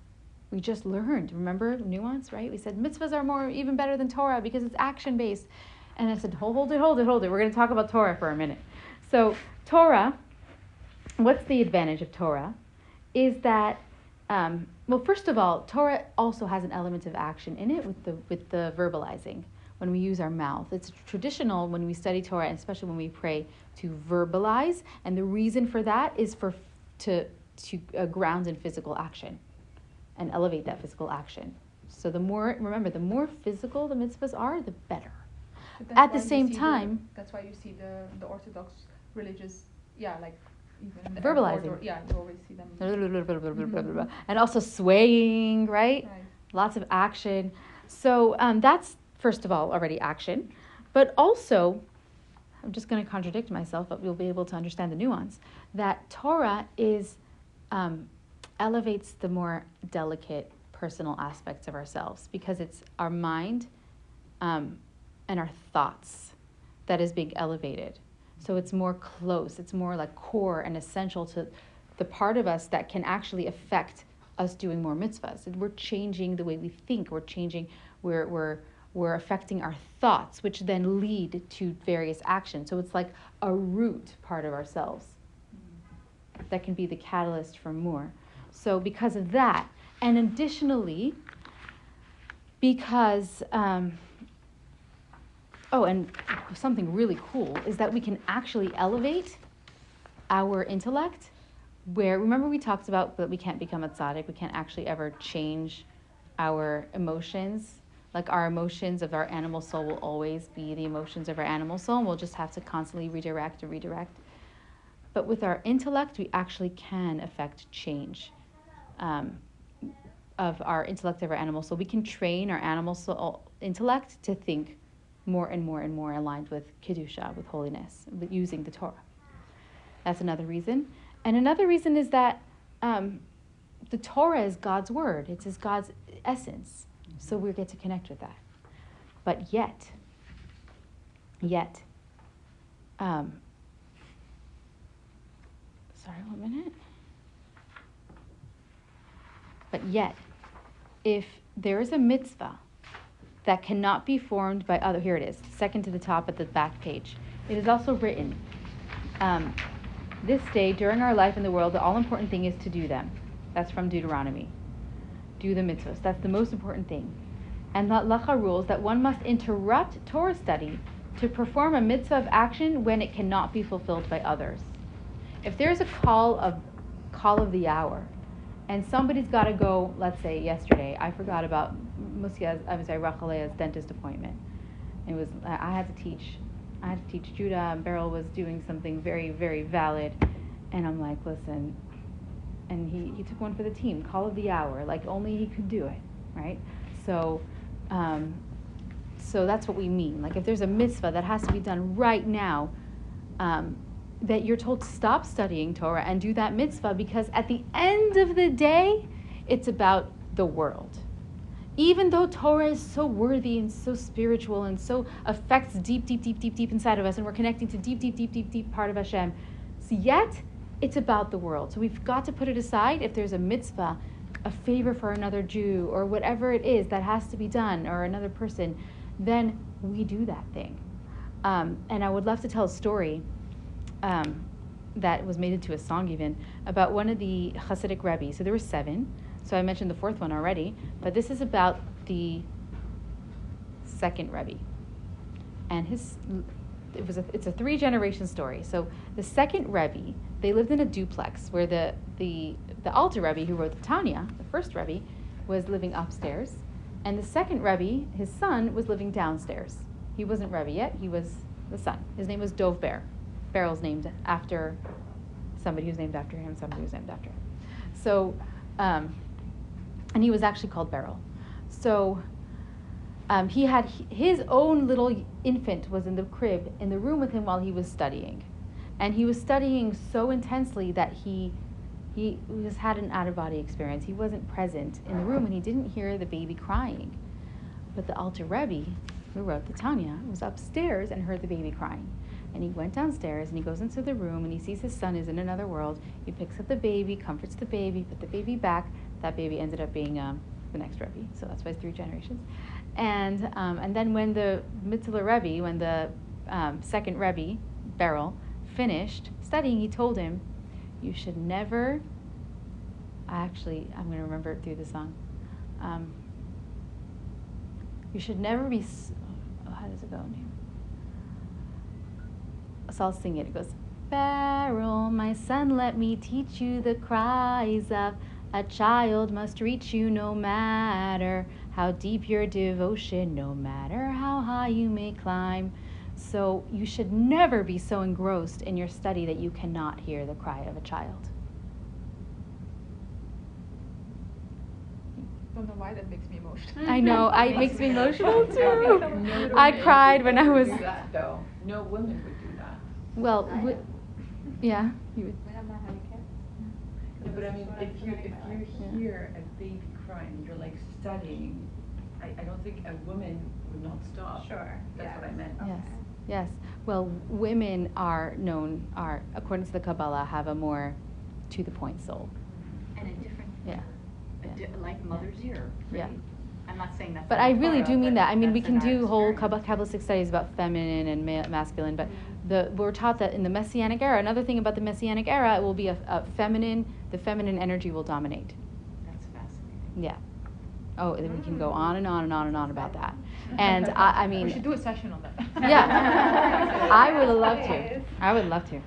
We just learned, remember nuance, right? We said mitzvahs are even better than Torah because it's action based. And I said, hold it. We're going to talk about Torah for a minute. So Torah, what's the advantage of Torah? Is that, first of all, Torah also has an element of action in it with the verbalizing. When we use our mouth, it's traditional when we study Torah, and especially when we pray, to verbalize. And the reason for that is to ground in physical action and elevate that physical action. So the more physical the mitzvahs are, the better. But At the that's why same you see time, that's why you see the Orthodox religious, like even in the verbalizing. airport you always see them. And also swaying, right? Right. Lots of action. So that's, first of all, already action. But also, I'm just going to contradict myself, but we'll be able to understand the nuance, that Torah elevates the more delicate personal aspects of ourselves, because it's our mind and our thoughts that is being elevated. So it's more close, it's more like core and essential to the part of us that can actually affect us doing more mitzvahs. And we're changing the way we think, we're affecting our thoughts, which then lead to various actions. So it's like a root part of ourselves that can be the catalyst for more. So because of that, and additionally, because, and something really cool is that we can actually elevate our intellect, where, remember we talked about that we can't become a tzaddik, we can't actually ever change our emotions. Like our emotions of our animal soul will always be the emotions of our animal soul, and we'll just have to constantly redirect. But with our intellect, we actually can affect change of our intellect of our animal soul. We can train our animal soul intellect to think more and more and more aligned with Kedusha, with holiness, with using the Torah. That's another reason. And another reason is that the Torah is God's word. It's God's essence. So we get to connect with that. But yet, sorry, 1 minute. But yet, if there is a mitzvah that cannot be formed by other, here it is, second to the top at the back page. It is also written, this day during our life in the world, the all-important thing is to do them. That's from Deuteronomy. Do the mitzvahs. That's the most important thing. And the halacha rules that one must interrupt Torah study to perform a mitzvah of action when it cannot be fulfilled by others. If there's a call of the hour, and somebody's got to go, let's say yesterday, I forgot about Rachalea's dentist appointment. It was, I had to teach Judah, and Beryl was doing something very, very valid, and I'm like, listen, and he took one for the team, call of the hour, like only he could do it, right? So that's what we mean. Like if there's a mitzvah that has to be done right now, that you're told to stop studying Torah and do that mitzvah, because at the end of the day, it's about the world. Even though Torah is so worthy and so spiritual and so affects deep inside of us, and we're connecting to deep part of Hashem, so yet it's about the world. So we've got to put it aside. If there's a mitzvah, a favor for another Jew, or whatever it is that has to be done, or another person, then we do that thing. And I would love to tell a story that was made into a song even, about one of the Hasidic rabbis. So there were 7. So I mentioned the 4th one already, but this is about the 2nd Rebbe. And it's a 3-generation story. So the 2nd Rebbe, they lived in a duplex where the Alter Rebbe who wrote the Tanya, the 1st Rebbe, was living upstairs, and the 2nd Rebbe, his son, was living downstairs. He wasn't Rebbe yet, he was the son. His name was Dov Ber. Beryl's named after somebody who's named after him, somebody who's named after him. So, and he was actually called Beryl. So he had his own little infant was in the crib, in the room with him while he was studying. And he was studying so intensely that he just had an out-of-body experience. He wasn't present in the room, and he didn't hear the baby crying. But the Alter Rebbe, who wrote the Tanya, was upstairs and heard the baby crying. And he went downstairs, and he goes into the room, and he sees his son is in another world. He picks up the baby, comforts the baby, put the baby back. That baby ended up being the next Rebbe, so that's why it's 3 generations. And then when the Mitzvah Rebbe, when the 2nd Rebbe, Beryl, finished studying, he told him, you should never, I'm going to remember it through the song. You should never be, how does it go? So I'll sing it. It goes, Beryl, my son, let me teach you the cries of a child must reach you no matter how deep your devotion, no matter how high you may climb. So you should never be so engrossed in your study that you cannot hear the cry of a child. don't know why that makes me emotional. I know, it makes me emotional too. No I woman cried when would I was. do that, though. No woman would do that. Well, I am. yeah, you would. We have not had kids. No, but I mean, if you Yeah. hear a baby crying, you're like studying. I don't think a woman would not stop. Sure. That's what I meant. Yes, yes. Well, women are according to the Kabbalah, have a more to the point soul. And a different, Yeah. like mother's ear, right? Yeah. I'm not saying that's. But not I really Torah, do mean but that. I mean, we that's can in our do whole experience. Kabbalistic studies about feminine and masculine, but we're taught that in the Messianic era, another thing about the Messianic era, it will be the feminine energy will dominate. That's fascinating. Yeah. Oh, we can go on and on and on and on about that. And I mean. We should do a session on that. Yeah. I would love to. I would love to.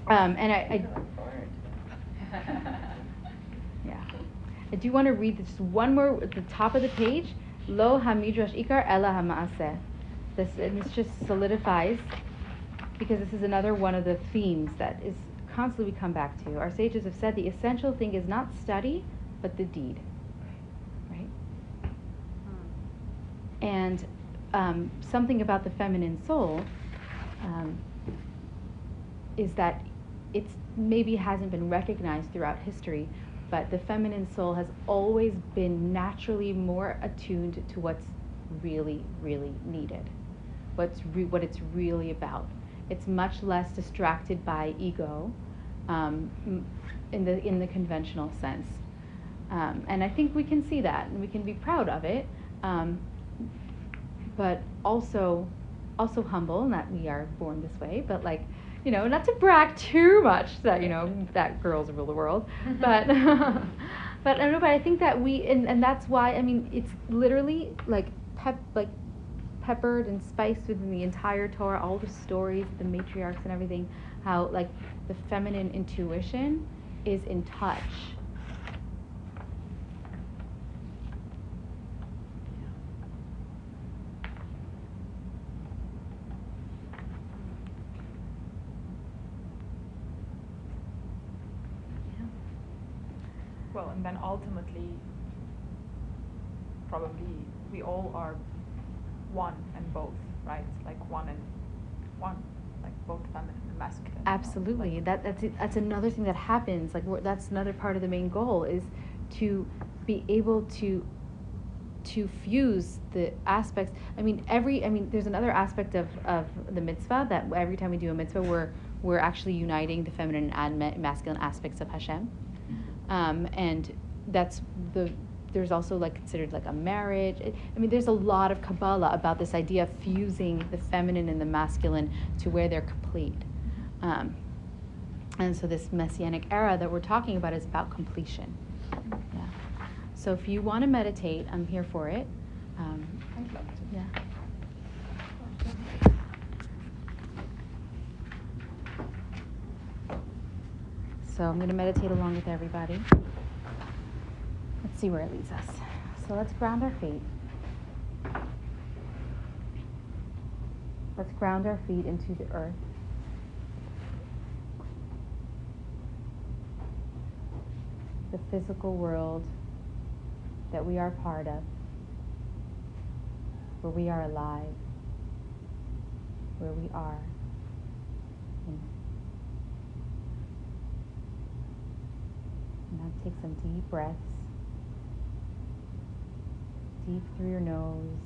And I yeah. I do want to read just one more at the top of the page. Lo hamidrash ikar ela hamaaseh. This just solidifies, because this is another one of the themes that is constantly we come back to. Our sages have said the essential thing is not study, but the deed. Right? And something about the feminine soul is that it's maybe hasn't been recognized throughout history, but the feminine soul has always been naturally more attuned to what's really, really needed, what it's really about. It's much less distracted by ego, in the conventional sense, and I think we can see that, and we can be proud of it, but also humble, and that we are born this way. But not to brag too much that that girls rule the world, but but I think that and that's why it's literally peppered and spiced within the entire Torah, all the stories, the matriarchs and everything, how the feminine intuition is in touch. Well, and then ultimately, probably we all are one and both, right? Like one and one, like both feminine and masculine. Absolutely. That's another thing that happens. That's another part of the main goal is to be able to fuse the aspects. There's another aspect of the mitzvah that every time we do a mitzvah, we're actually uniting the feminine and masculine aspects of Hashem. And there's also considered a marriage. There's a lot of Kabbalah about this idea of fusing the feminine and the masculine to where they're complete. And so this Messianic era that we're talking about is about completion. Yeah. So if you want to meditate, I'm here for it. I'd love to. Yeah. So I'm going to meditate along with everybody. Let's see where it leads us. So let's ground our feet. Let's ground our feet into the earth. The physical world that we are part of, where we are alive, where we are. Now take some deep breaths. Deep through your nose.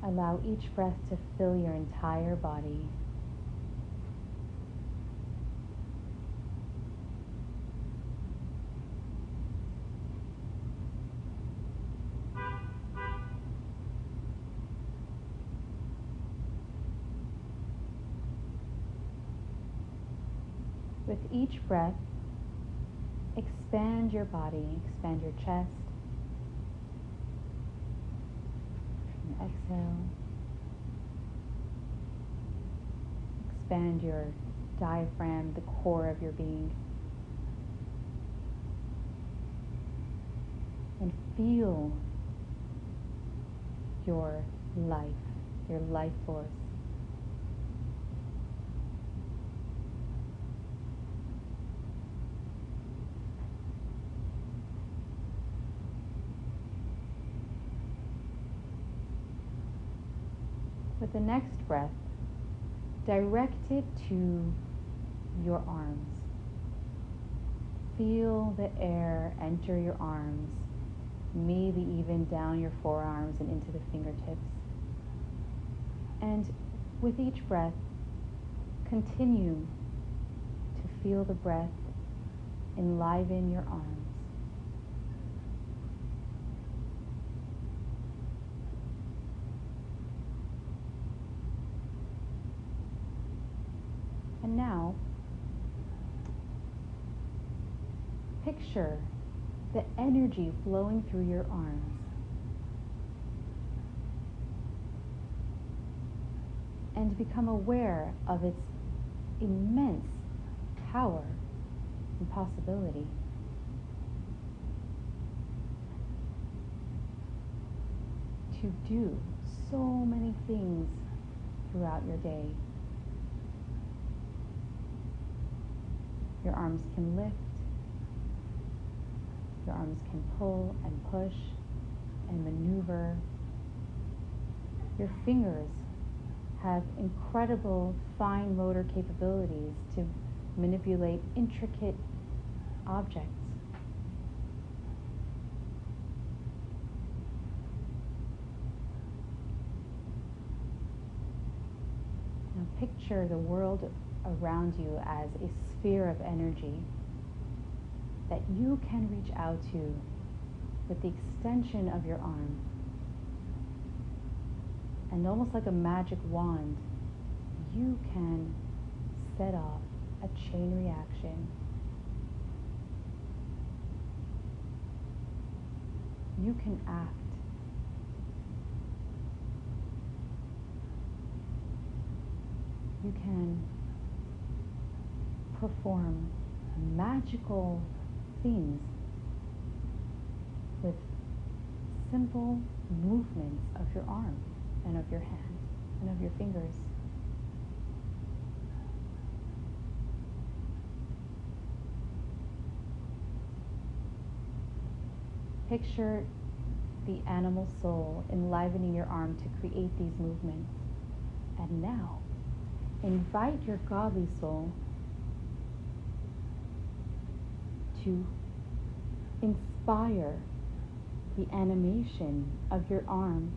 Allow each breath to fill your entire body. With each breath, expand your body, expand your chest. And exhale. Expand your diaphragm, the core of your being. And feel your life force. with the next breath, direct it to your arms. Feel the air enter your arms, maybe even down your forearms and into the fingertips. And with each breath, continue to feel the breath enliven your arms. And now, picture the energy flowing through your arms. And become aware of its immense power and possibility. To do so many things throughout your day. Your arms can lift, your arms can pull and push and maneuver. Your fingers have incredible fine motor capabilities to manipulate intricate objects. Now picture the world around you as a sphere of energy that you can reach out to with the extension of your arm. And almost like a magic wand, you can set off a chain reaction. You can act. You can perform magical things with simple movements of your arm and of your hand and of your fingers. Picture the animal soul enlivening your arm to create these movements. And now, invite your godly soul to inspire the animation of your arm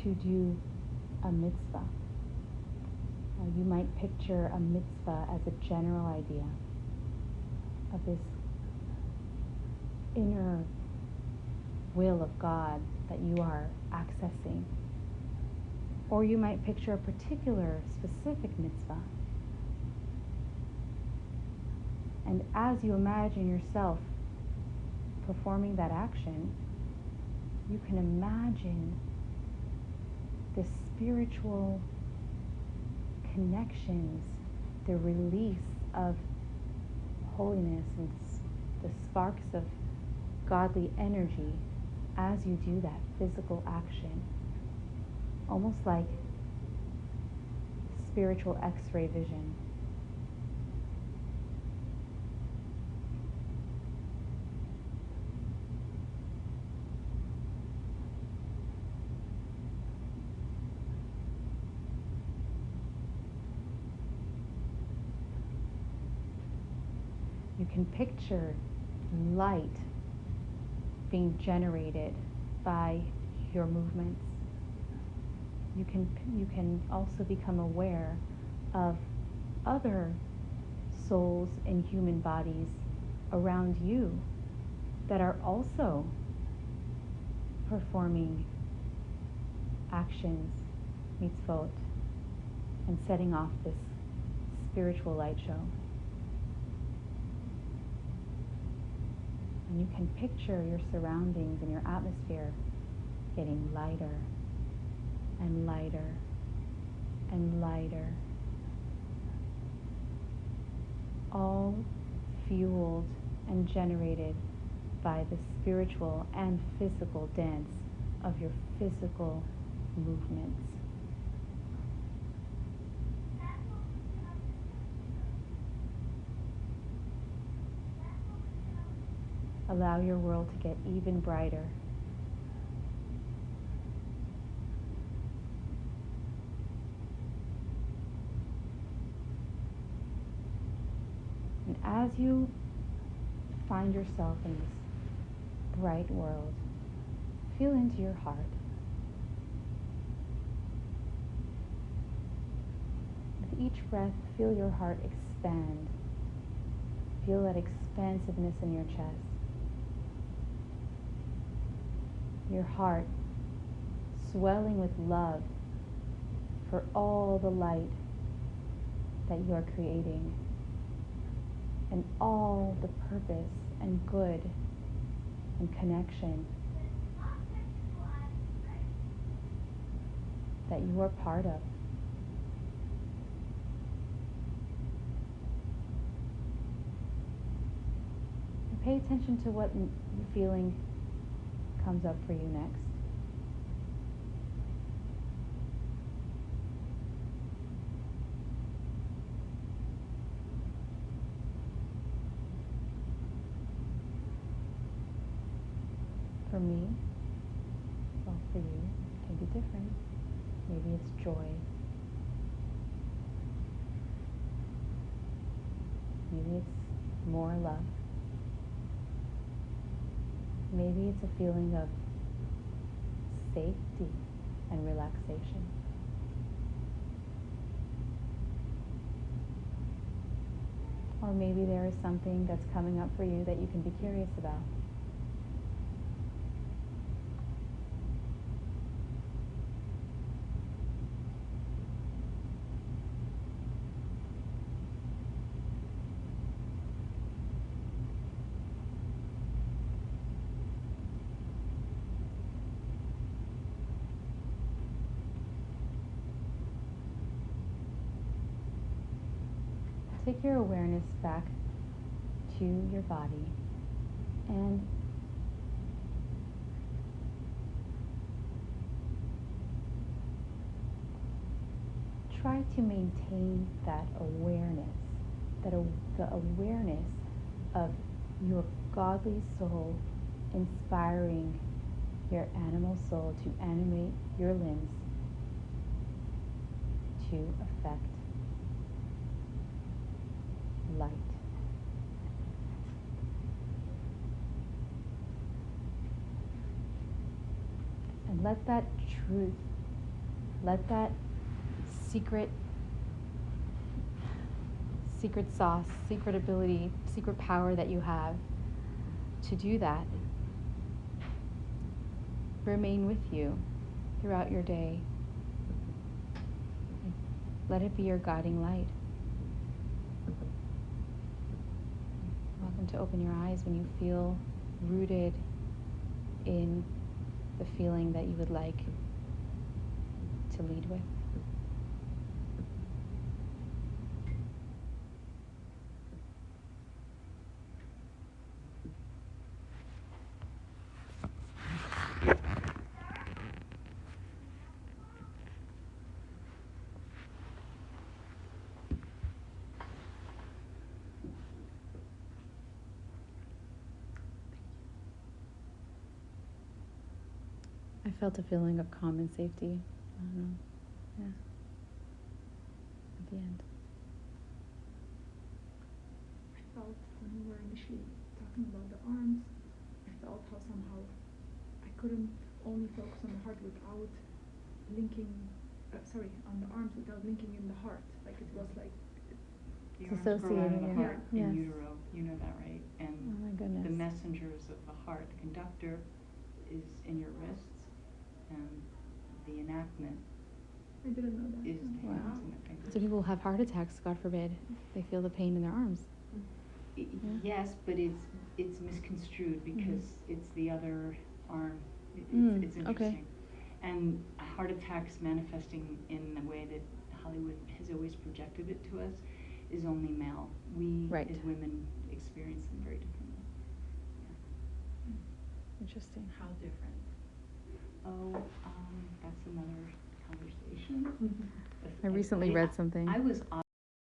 to do a mitzvah. You might picture a mitzvah as a general idea of this inner will of God that you are accessing. Or you might picture a particular specific mitzvah. And as you imagine yourself performing that action, you can imagine the spiritual connections, the release of holiness and the sparks of godly energy as you do that physical action. Almost like spiritual X-ray vision. You can picture light being generated by your movements. You can also become aware of other souls in human bodies around you that are also performing actions, mitzvot, and setting off this spiritual light show. And you can picture your surroundings and your atmosphere getting lighter and lighter and lighter, all fueled and generated by the spiritual and physical dance of your physical movements. Allow your world to get even brighter as you find yourself in this bright world, feel into your heart. With each breath, feel your heart expand. Feel that expansiveness in your chest. Your heart swelling with love for all the light that you are creating and all the purpose and good and connection that you are part of. And pay attention to what feeling comes up for you next. For me, well, for you, it can be different. Maybe it's joy. Maybe it's more love. Maybe it's a feeling of safety and relaxation. Or maybe there is something that's coming up for you that you can be curious about. Take your awareness back to your body and try to maintain that awareness, the awareness of your godly soul inspiring your animal soul to animate your limbs to affect light. And let that truth, let that secret sauce, secret ability, secret power that you have to do that remain with you throughout your day. Let it be your guiding light. Welcome to open your eyes when you feel rooted in the feeling that you would like to lead with. I felt a feeling of calm and safety. I don't know. Yeah. At the end. I felt when we were initially talking about the arms, I felt how somehow I couldn't only focus on the heart without linking, on the arms without linking in the heart. Like it was like The It's arms grow out of associating the it. heart Yes. in utero, you know that, right? And Oh my goodness. the messengers of the heart, the conductor is in your wrists, and the enactment I didn't know that. is the Wow. hands and the fingers. So people have heart attacks, God forbid. They feel the pain in their arms. I- Yeah. Yes, but it's misconstrued because it's the other arm. It's Okay. interesting. And heart attacks manifesting in the way that Hollywood has always projected it to us is only male. We Right. as women experience them very differently. Interesting. How different? Oh, that's another conversation. I recently read something. I was